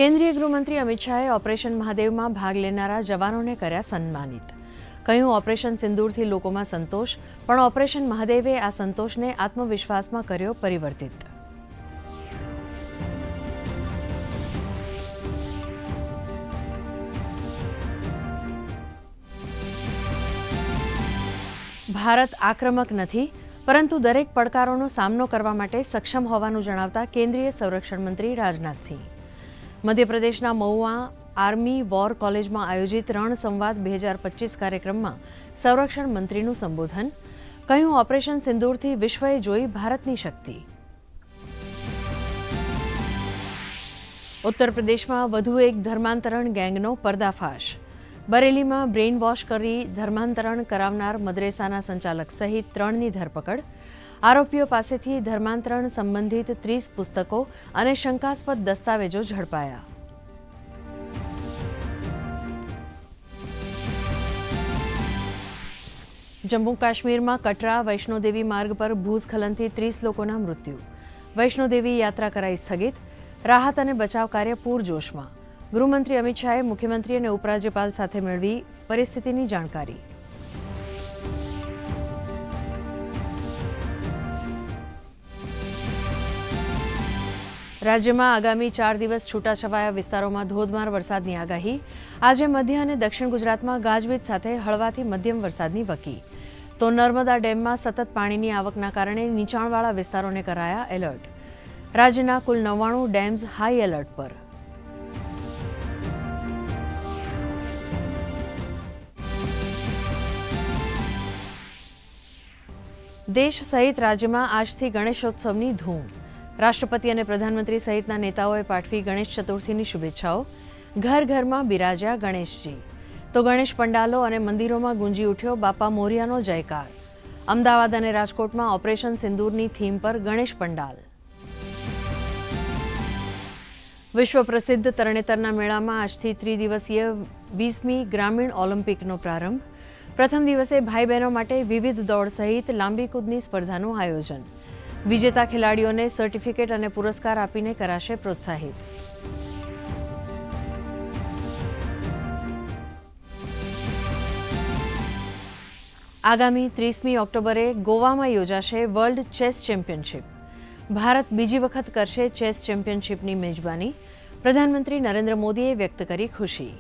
કેન્દ્રીય ગૃહમંત્રી અમિત શાહે ઓપરેશન મહાદેવમાં ભાગ લેનારા જવાનોને કર્યા સન્માનિત. કહ્યું, ઓપરેશન સિંદૂરથી લોકોમાં સંતોષ, પણ ઓપરેશન મહાદેવે આ સંતોષને આત્મવિશ્વાસમાં કર્યો પરિવર્તિત. ભારત આક્રમક નથી, પરંતુ દરેક પડકારોનો સામનો કરવા માટે સક્ષમ હોવાનું જણાવતા કેન્દ્રીય સંરક્ષણ મંત્રી રાજનાથસિંહ. મધ્યપ્રદેશના મહુઆ આર્મી વોર કોલેજમાં આયોજિત રણ સંવાદ 2025 કાર્યક્રમમાં સંરક્ષણ મંત્રીનું સંબોધન. કહ્યું, ઓપરેશન સિંદૂરથી વિશ્વએ જોઈ ભારતની શક્તિ. ઉત્તર પ્રદેશમાં વધુ એક ધર્માંતરણ ગેંગનો પર્દાફાશ. બરેલીમાં બ્રેઇન વોશ કરી ધર્માંતરણ કરાવનાર મદ્રેસાના સંચાલક સહિત 3ની ધરપકડ. આરોપીઓ પાસેથી ધર્માંતરણ સંબંધિત 30 પુસ્તકો અને શંકાસ્પદ દસ્તાવેજો ઝડપાયા. જમ્મુ કાશ્મીરમાં કટરા વૈષ્ણોદેવી માર્ગ પર ભૂસ્ખલનથી 30 લોકોના મૃત્યુ. વૈષ્ણોદેવી યાત્રા કરાઈ સ્થગિત. રાહત અને બચાવ કાર્ય પૂરજોશમાં. ગૃહમંત્રી અમિત શાહે મુખ્યમંત્રી અને ઉપરાજ્યપાલ સાથે મેળવી પરિસ્થિતિની જાણકારી. રાજ્યમાં આગામી 4 દિવસ છૂટાછવાયા વિસ્તારોમાં ધોધમાર વરસાદની આગાહી. આજે મધ્ય અને દક્ષિણ ગુજરાતમાં ગાજવીજ સાથે હળવાથી મધ્યમ વરસાદની વકી. તો નર્મદા ડેમમાં સતત પાણીની આવકના કારણે નીચાણવાળા વિસ્તારોને કરાયા એલર્ટ. રાજ્યના કુલ 99 ડેમ્સ હાઈ એલર્ટ પર. દેશ સહિત રાજ્યમાં આજથી ગણેશોત્સવની ધૂમ. રાષ્ટ્રપતિ અને પ્રધાનમંત્રી સહિતના નેતાઓએ પાઠવી ગણેશ ચતુર્થીની શુભેચ્છાઓ. ઘર ઘરમાં બિરાજ્યા ગણેશજી. તો ગણેશ પંડાલો અને મંદિરોમાં ગુંજી ઉઠ્યો બાપા મોરિયાનો જયકાર. અમદાવાદ અને રાજકોટમાં ઓપરેશન સિંદૂરની થીમ પર ગણેશ પંડાલ. વિશ્વ પ્રસિદ્ધ તરણેતરના મેળામાં આજથી ત્રિદિવસીય 20મી ગ્રામીણ ઓલિમ્પિકનો પ્રારંભ. પ્રથમ દિવસે ભાઈ બહેનો માટે વિવિધ દોડ સહિત લાંબી કૂદની સ્પર્ધાનું આયોજન. વિજેતા ખેલાડીઓને સર્ટિફિકેટ અને પુરસ્કાર આપીને કરાશે પ્રોત્સાહિત. આગામી 30મી ઓક્ટોબરે ગોવામાં યોજાશે વર્લ્ડ ચેસ ચેમ્પિયનશિપ. ભારત બીજી વખત કરશે ચેસ ચેમ્પિયનશિપની મેજબાની. પ્રધાનમંત્રી નરેન્દ્ર મોદીએ વ્યક્ત કરી ખુશી.